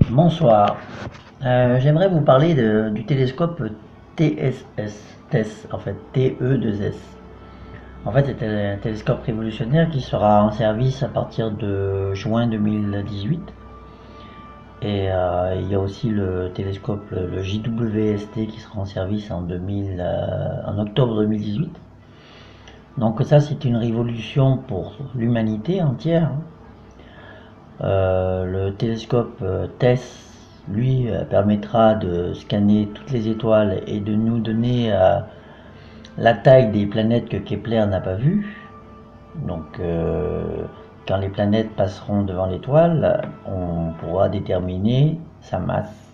Bonsoir. J'aimerais vous parler du télescope TESS, en fait TE2S. En fait, c'est un télescope révolutionnaire qui sera en service à partir de juin 2018. Et il y a aussi le télescope, le JWST, qui sera en service en octobre 2018. Donc ça, c'est une révolution pour l'humanité entière. Le télescope TESS, lui, permettra de scanner toutes les étoiles et de nous donner la taille des planètes que Kepler n'a pas vues. Donc, quand les planètes passeront devant l'étoile, on pourra déterminer sa masse.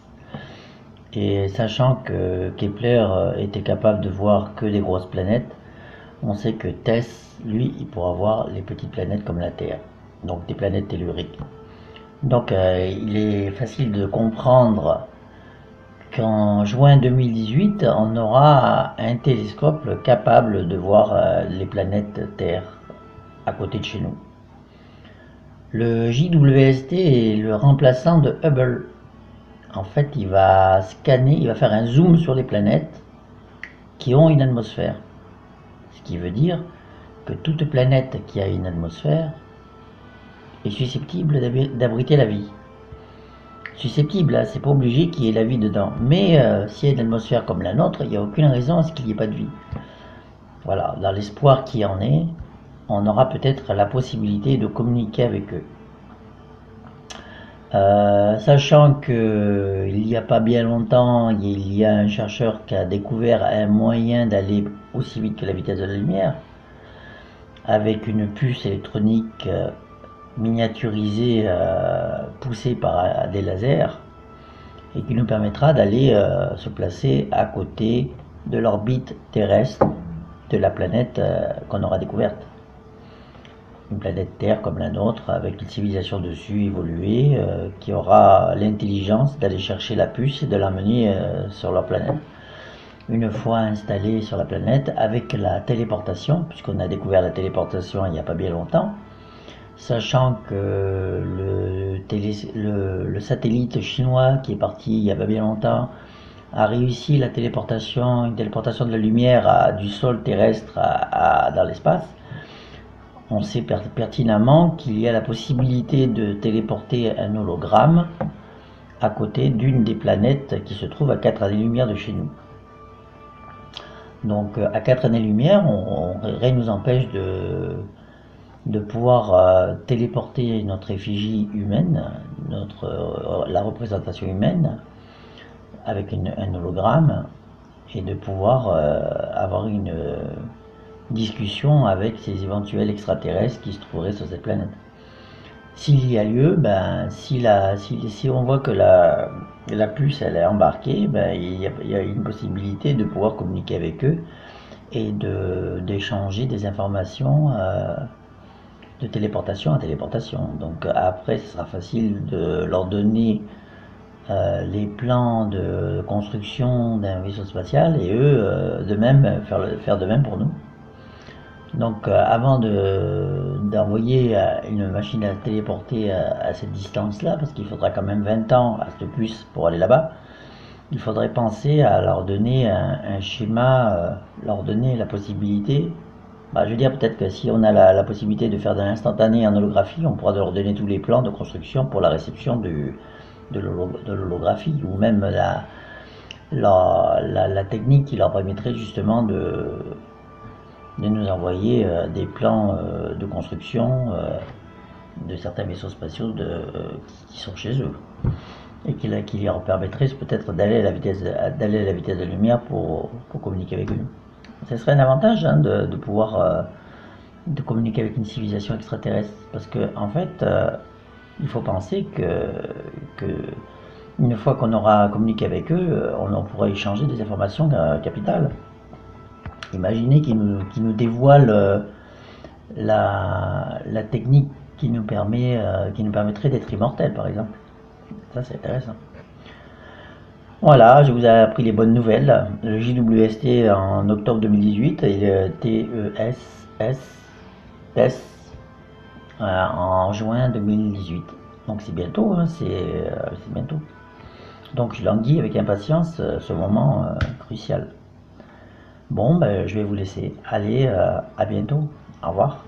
Et sachant que Kepler était capable de voir que des grosses planètes, on sait que TESS, lui, il pourra voir les petites planètes comme la Terre, donc des planètes telluriques. Donc il est facile de comprendre qu'en juin 2018, on aura un télescope capable de voir les planètes Terre à côté de chez nous. Le JWST est le remplaçant de Hubble. En fait, il va scanner, il va faire un zoom sur les planètes qui ont une atmosphère. Ce qui veut dire que toute planète qui a une atmosphère est susceptible d'abriter la vie. Susceptible, hein, c'est pas obligé qu'il y ait la vie dedans. Mais s'il y a une atmosphère comme la nôtre, il n'y a aucune raison à ce qu'il n'y ait pas de vie. Voilà, dans l'espoir qu'il y en ait, on aura peut-être la possibilité de communiquer avec eux. Sachant que il n'y a pas bien longtemps, il y a un chercheur qui a découvert un moyen d'aller aussi vite que la vitesse de la lumière, avec une puce électronique miniaturisée poussée par des lasers, et qui nous permettra d'aller se placer à côté de l'orbite terrestre de la planète qu'on aura découverte. Une planète Terre comme la nôtre, avec une civilisation dessus évoluée, qui aura l'intelligence d'aller chercher la puce et de l'emmener sur leur planète. Une fois installé sur la planète, avec la téléportation, puisqu'on a découvert la téléportation il n'y a pas bien longtemps, sachant que le satellite chinois qui est parti il n'y a pas bien longtemps a réussi une téléportation de la lumière du sol terrestre dans l'espace, on sait pertinemment qu'il y a la possibilité de téléporter un hologramme à côté d'une des planètes qui se trouve à 4 années-lumière de chez nous. Donc à 4 années-lumière, rien ne nous empêche de pouvoir téléporter notre effigie humaine, la représentation humaine, avec un hologramme, et de pouvoir avoir une discussion avec ces éventuels extraterrestres qui se trouveraient sur cette planète. S'il y a lieu, si on voit que la puce elle est embarquée, il y a une possibilité de pouvoir communiquer avec eux et d'échanger des informations de téléportation à téléportation. Donc après, ce sera facile de leur donner les plans de construction d'un vaisseau spatial et eux de même faire de même pour nous. Donc avant d'envoyer une machine à téléporter à cette distance-là, parce qu'il faudra quand même 20 ans à cette puce pour aller là-bas, il faudrait penser à leur donner un schéma, leur donner la possibilité. Je veux dire, peut-être que si on a la possibilité de faire de l'instantané en holographie, on pourra leur donner tous les plans de construction pour la réception de l'holographie, ou même la technique qui leur permettrait justement de nous envoyer des plans de construction de certains vaisseaux spatiaux qui sont chez eux, et qui leur permettrait peut-être d'aller à la vitesse de la lumière pour communiquer avec eux. Ce serait un avantage de pouvoir de communiquer avec une civilisation extraterrestre, parce que en fait il faut penser que une fois qu'on aura communiqué avec eux, on pourra échanger des informations capitales. Imaginez qu'ils nous dévoilent la technique qui nous permettrait d'être immortel, par exemple. Ça, c'est intéressant. Voilà, je vous ai appris les bonnes nouvelles. Le JWST en octobre 2018 et le TESS en juin 2018. Donc c'est bientôt, hein, c'est bientôt. Donc je languis avec impatience ce moment crucial. Bon, ben, je vais vous laisser. Allez, à bientôt. Au revoir.